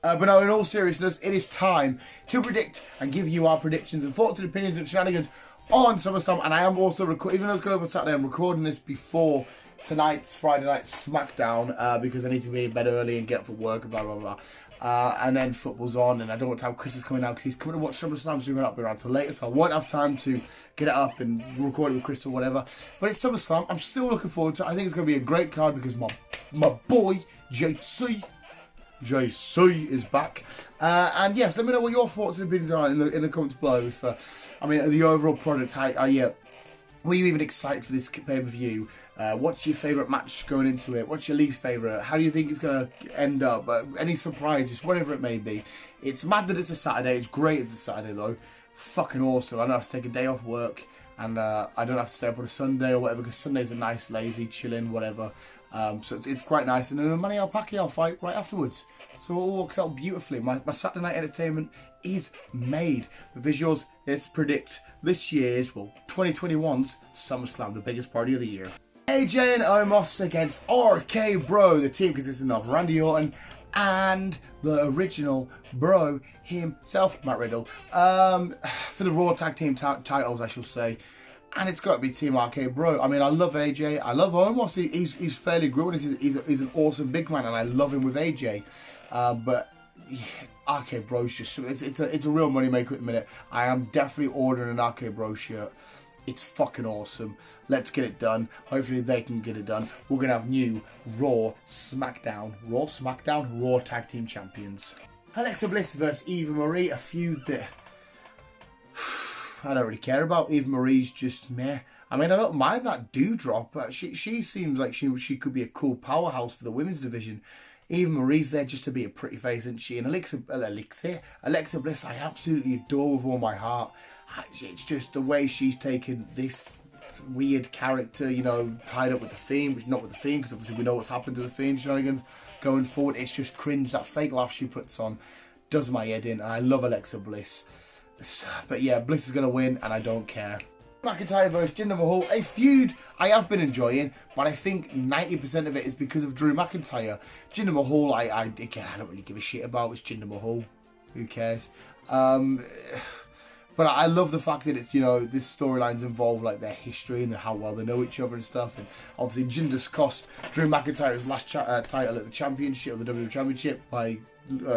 But no, in all seriousness, it is time to predict and give you our predictions and thoughts and opinions and shenanigans on SummerSlam. And I am also recording, even though it's going on Saturday, I'm recording this before tonight's Friday night SmackDown because I need to be in bed early and get up for work and blah, blah, blah. And then football's on, and I don't want to have Chris is coming out because he's coming to watch SummerSlam, so we're not be around till later, so I won't have time to get it up and record it with Chris or whatever. But it's SummerSlam. I'm still looking forward to it. I think it's going to be a great card because my boy JC is back. And yes, let me know what your thoughts and opinions are in the comments below. If I mean, the overall product, were you even excited for this pay-per-view? What's your favourite match going into it? What's your least favourite? How do you think it's going to end up? Any surprises? Whatever it may be. It's mad that it's a Saturday. It's great it's a Saturday though. Fucking awesome. I don't have to take a day off work. And I don't have to stay up on a Sunday or whatever. Because Sunday's a nice, lazy, chilling, whatever. So it's quite nice. And then a Manny Pacquiao fight right afterwards. So it all works out beautifully. My Saturday night entertainment is made. The visuals, let's predict this year's, well, 2021's SummerSlam, the biggest party of the year. AJ and Omos against RK Bro, the team consisting of Randy Orton and the original Bro himself, Matt Riddle, for the Raw Tag Team titles, I shall say. And it's got to be Team RK Bro. I mean, I love AJ. I love Omos. He's fairly good. He's an awesome big man, and I love him with AJ. But yeah, RK Bro's just it's a real money maker at the minute. I am definitely ordering an RK Bro shirt. It's fucking awesome. Let's get it done. Hopefully they can get it done. We're going to have new Raw Tag Team Champions. Alexa Bliss versus Eva Marie. A feud that I don't really care about. Eva Marie's just meh. I mean, I don't mind that dewdrop, but she seems like she could be a cool powerhouse for the women's division. Eva Marie's there just to be a pretty face, isn't she? And Alexa Bliss, I absolutely adore with all my heart. It's just the way she's taken this weird character, you know, tied up with the Fiend, which not with the Fiend, because obviously we know what's happened to the Fiend shenanigans going forward. It's just cringe. That fake laugh she puts on does my head in, and I love Alexa Bliss. But yeah, Bliss is going to win, and I don't care. McIntyre versus Jinder Mahal, a feud I have been enjoying, but I think 90% of it is because of Drew McIntyre. Jinder Mahal, again, I don't really give a shit about. It's Jinder Mahal. Who cares? But I love the fact that it's, you know, this storylines involve like their history and how well they know each other and stuff. And obviously Jinder's cost Drew McIntyre his last title at the championship, or the WWE Championship, by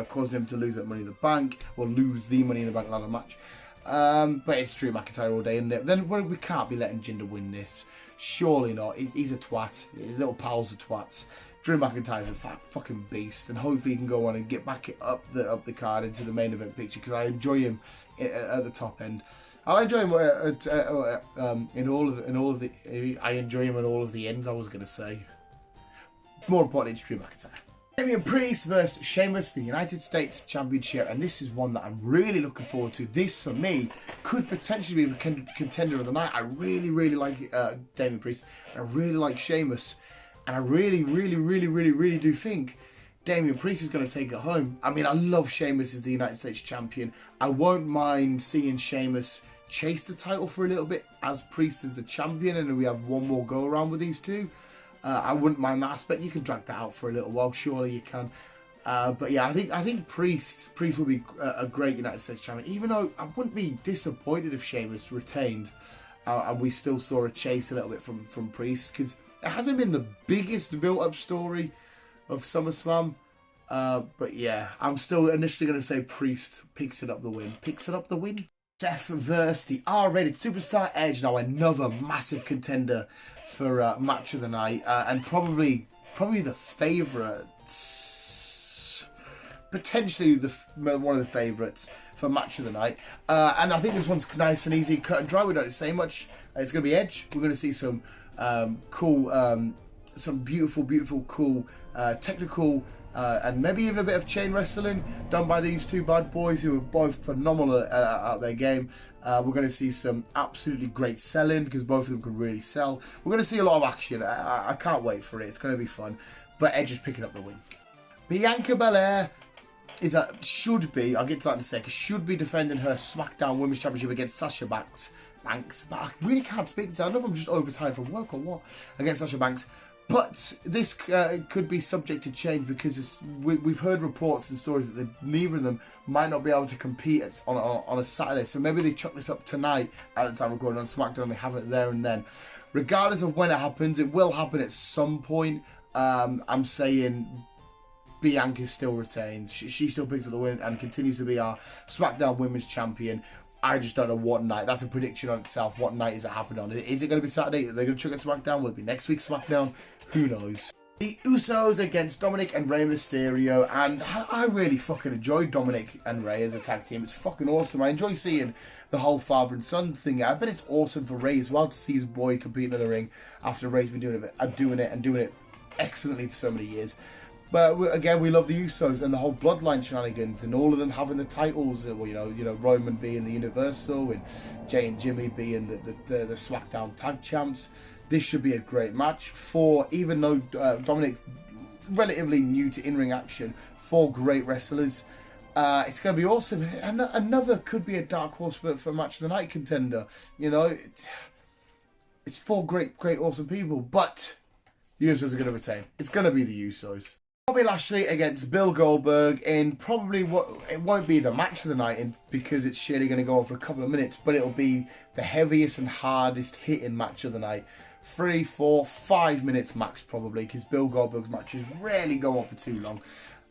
causing him to lose that Money in the Bank, or lose the Money in the Bank ladder match. But it's Drew McIntyre all day, isn't it? Then we can't be letting Jinder win this. Surely not. He's a twat. His little pals are twats. Drew McIntyre's a fucking beast, and hopefully he can go on and get back up the card into the main event picture, because I enjoy him at the top end. I enjoy him in all of the ends. I was gonna say. More importantly, it's Drew McIntyre. Damian Priest versus Sheamus for the United States Championship, and this is one that I'm really looking forward to. This, for me, could potentially be the contender of the night. I really like Damian Priest, and I really like Sheamus, and I really do think Damian Priest is going to take it home. I mean, I love Sheamus as the United States Champion. I won't mind seeing Sheamus chase the title for a little bit as Priest is the champion, and we have one more go around with these two. I wouldn't mind that aspect. You can drag that out for a little while, surely you can. But yeah, I think Priest will be a great United States champion. Even though I wouldn't be disappointed if Sheamus retained, and we still saw a chase a little bit from Priest, because it hasn't been the biggest built-up story of SummerSlam. But yeah, I'm still initially going to say Priest picks it up the win. Seth versus the R-rated superstar Edge. Now another massive contender for match of the night, and probably the favourite, potentially one of the favourites for match of the night. And I think this one's nice and easy, cut and dry. We don't say much. It's going to be Edge. We're going to see some cool, some beautiful, cool, technical. And maybe even a bit of chain wrestling done by these two bad boys who are both phenomenal at their game. We're going to see some absolutely great selling, because both of them can really sell. We're going to see a lot of action. I can't wait for it. It's going to be fun. But Edge is picking up the win. Bianca Belair should be, I'll get to that in a second, should be defending her SmackDown Women's Championship against Sasha Banks. But I really can't speak. I don't know if I'm just overtired from work or what. Against Sasha Banks. But this could be subject to change because we've heard reports and stories that neither of them might not be able to compete on a Saturday. So maybe they chuck this up tonight at the time of recording on SmackDown. They have it there and then. Regardless of when it happens, it will happen at some point. I'm saying Bianca still retains. She still picks up the win and continues to be our SmackDown Women's Champion. I just don't know what night. That's a prediction on itself. What night is it happening on? Is it going to be Saturday? Are they going to chuck it SmackDown? Will it be next week's SmackDown? Who knows? The Usos against Dominik and Rey Mysterio. And I really fucking enjoyed Dominik and Rey as a tag team. It's fucking awesome. I enjoy seeing the whole father and son thing. I bet it's awesome for Rey as well to see his boy competing in the ring after Rey's been doing it excellently for so many years. But again, we love the Usos and the whole bloodline shenanigans and all of them having the titles. Well, you know, Roman being the Universal and Jay and Jimmy being the SmackDown Tag Champs. This should be a great match for, even though Dominik's relatively new to in-ring action, 4 great wrestlers. It's going to be awesome. Another could be a dark horse for match of the night contender. You know, it's 4 great, awesome people, but the Usos are going to retain. It's going to be the Usos. Bobby Lashley against Bill Goldberg in probably it won't be the match of the night because it's surely going to go on for a couple of minutes, but it'll be the heaviest and hardest hitting match of the night. 3, 4, 5 minutes max probably, because Bill Goldberg's matches rarely go on for too long.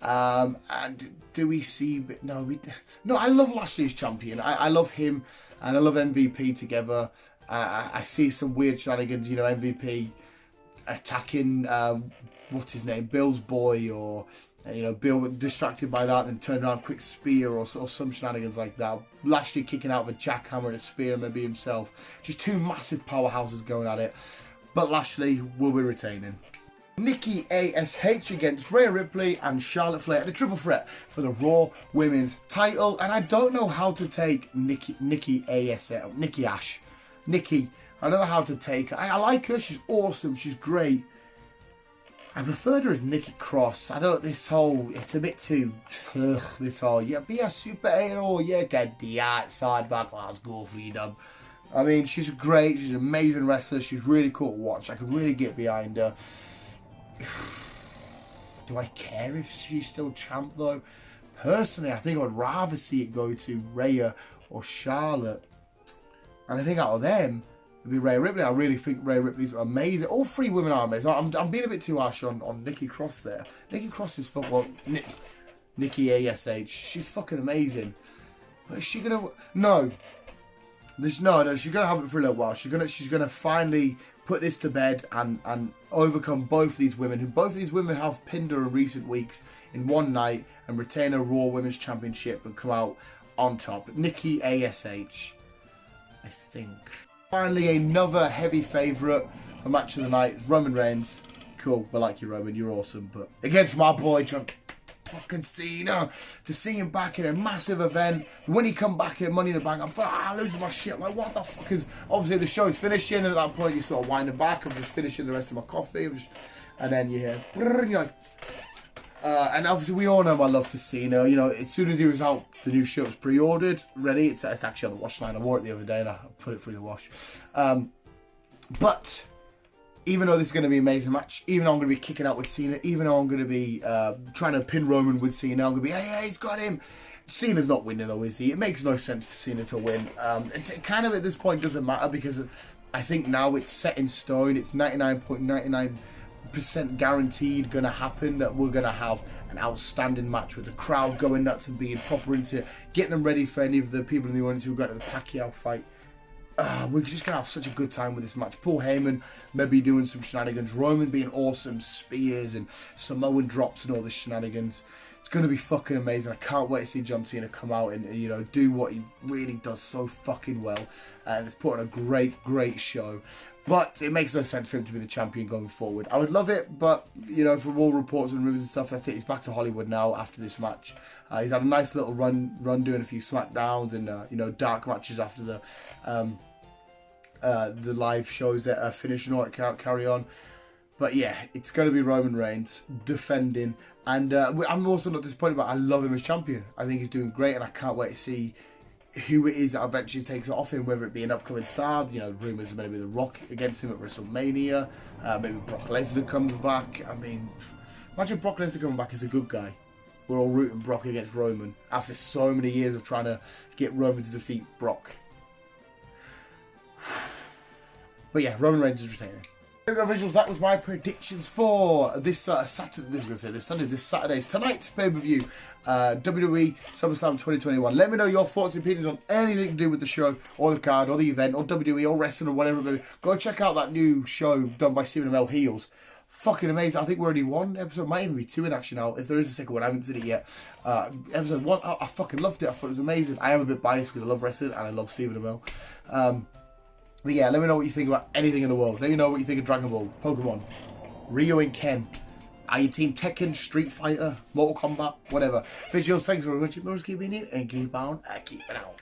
And do we see? No, I love Lashley as champion. I love him, and I love MVP together. I see some weird shenanigans. You know, MVP attacking what's his name, Bill's boy, or you know, Bill distracted by that, then turned around, quick spear or some shenanigans like that. Lashley kicking out with a jackhammer and a spear, maybe himself. Just 2 massive powerhouses going at it. But Lashley will be retaining. Nikki ASH against Rhea Ripley and Charlotte Flair, the triple threat for the Raw Women's title. And I don't know how to take Nikki ASH. I don't know how to take her. I like her. She's awesome. She's great. I preferred her as Nikki Cross. I don't, it's a bit too, this whole, yeah, be a superhero, yeah, get the outside back, let's go freedom. I mean, she's great, she's an amazing wrestler, she's really cool to watch, I could really get behind her. Do I care if she's still champ though? Personally, I think I'd rather see it go to Rhea or Charlotte. And I think out of them, it'd be Rhea Ripley. I really think Rhea Ripley's amazing. All 3 women are amazing. I'm being a bit too harsh on Nikki Cross there. Nikki Cross is Nikki ASH. She's fucking amazing. But is she gonna? No. She's gonna have it for a little while. She's gonna finally put this to bed and overcome both these women, who both of these women have pinned her in recent weeks in one night and retain a Raw Women's Championship and come out on top. Nikki ASH, I think. Finally, another heavy favourite for match of the night, Roman Reigns. Cool, I like you, Roman, you're awesome. But against my boy, John fucking Cena, to see him back in a massive event. When he come back in Money in the Bank, I'm losing my shit. I'm like, what the fuck is... Obviously, the show is finishing, and at that point, you're sort of winding back. I'm just finishing the rest of my coffee. And then you hear... And you're like... and obviously, we all know my love for Cena. You know, as soon as he was out, the new shirt was pre-ordered, ready. It's actually on the wash line. I wore it the other day and I put it through the wash. But even though this is going to be an amazing match, even though I'm going to be kicking out with Cena, even though I'm going to be trying to pin Roman with Cena, I'm going to be, hey, he's got him. Cena's not winning though, is he? It makes no sense for Cena to win. It kind of at this point doesn't matter because I think now it's set in stone. It's 99.99% guaranteed going to happen that we're going to have an outstanding match with the crowd going nuts and being proper into it, getting them ready for any of the people in the audience who got to the Pacquiao fight. We're just going to have such a good time with this match. Paul Heyman maybe doing some shenanigans, Roman being awesome, spears and Samoan drops and all this shenanigans. It's going to be fucking amazing. I can't wait to see John Cena come out and, you know, do what he really does so fucking well. And it's put on a great show. But it makes no sense for him to be the champion going forward. I would love it, but, you know, from all reports and rumours and stuff, that's it. He's back to Hollywood now after this match. He's had a nice little run doing a few SmackDowns and, you know, dark matches after the live shows that are finished and all that carry on. But yeah, it's going to be Roman Reigns defending. And I'm also not disappointed, but I love him as champion. I think he's doing great, and I can't wait to see who it is that eventually takes it off him, whether it be an upcoming star. You know, rumours are maybe The Rock against him at WrestleMania. Maybe Brock Lesnar comes back. I mean, imagine Brock Lesnar coming back as a good guy. We're all rooting Brock against Roman after so many years of trying to get Roman to defeat Brock. But yeah, Roman Reigns is retaining. There we go, visuals. That was my predictions for this Saturday. This Saturday's tonight's pay-per-view, WWE SummerSlam 2021. Let me know your thoughts and opinions on anything to do with the show, or the card, or the event, or WWE, or wrestling, or whatever it may be. Go check out that new show done by Stephen Amell, Heels. Fucking amazing. I think we're only one episode, might even be two in action now. If there is a second one, I haven't seen it yet. Episode 1, I fucking loved it. I thought it was amazing. I am a bit biased because I love wrestling and I love Stephen Amell. But yeah, let me know what you think about anything in the world. Let me know what you think of Dragon Ball, Pokemon, Ryu and Ken. Are you Team Tekken, Street Fighter, Mortal Kombat, whatever. Visuals, thanks for watching. Keep being you and keep on keeping out.